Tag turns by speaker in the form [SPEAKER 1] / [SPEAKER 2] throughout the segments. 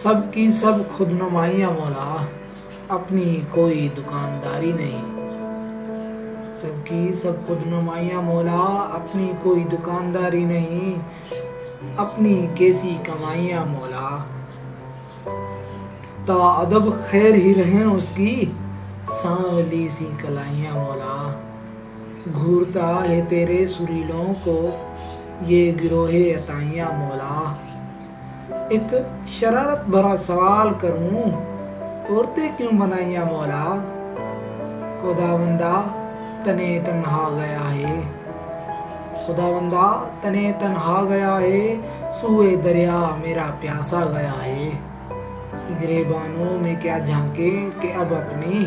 [SPEAKER 1] سب کی سب خود نمائیاں مولا، اپنی کوئی دکانداری نہیں۔ سب کی سب خود نمائیاں مولا، اپنی کوئی دکانداری نہیں، اپنی کیسی کمائیاں مولا۔ تا ادب خیر ہی رہیں اس کی سانولی سی کلائیاں مولا۔ گھورتا ہے تیرے سریلوں کو یہ گروہ عطائیاں مولا۔ ایک شرارت بھرا سوال کروں، عورتیں کیوں بنائیاں مولا؟ خدا بندہ تنے تنہا گیا ہے، خدا بندہ تنے تنہا گیا ہے، سوئے دریا میرا پیاسا گیا ہے۔ گریبانوں میں کیا جھانکے کہ اب اپنی،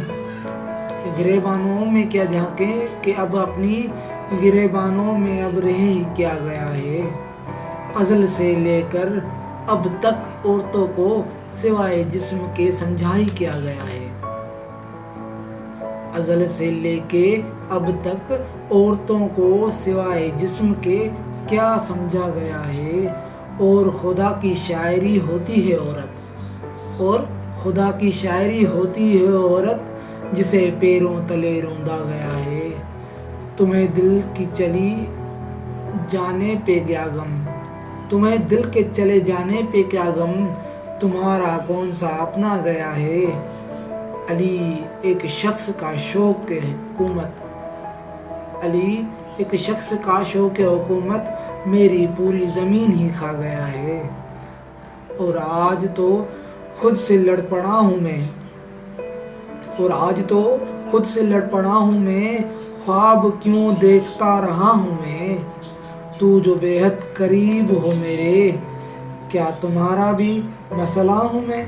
[SPEAKER 1] گریبانوں میں کیا جھانکے کہ اب اپنی، گریبانوں میں اب رہ ہی کیا گیا ہے۔ ازل سے لے کر اب تک عورتوں کو سوائے جسم کے سمجھا ہی کیا گیا ہے۔ ازل سے لے کے اب تک عورتوں کو سوائے جسم کے کیا سمجھا گیا ہے۔ اور خدا کی شاعری ہوتی ہے عورت، اور خدا کی شاعری ہوتی ہے عورت، جسے پیروں تلے روندا گیا ہے۔ تمہیں دل کی چلی جانے پہ کیا غم، تمہیں دل کے چلے جانے پہ کیا غم، تمہارا کون سا اپنا گیا ہے۔ علی ایک شخص کا شوق حکومت، علی ایک شخص کا شوق حکومت، میری پوری زمین ہی کھا گیا ہے۔ اور آج تو خود سے لڑ پڑا ہوں میں، اور آج تو خود سے لڑ پڑا ہوں میں، خواب کیوں دیکھتا رہا ہوں میں۔ تو جو بے حد قریب ہو میرے، کیا تمہارا بھی مسئلہ ہوں میں؟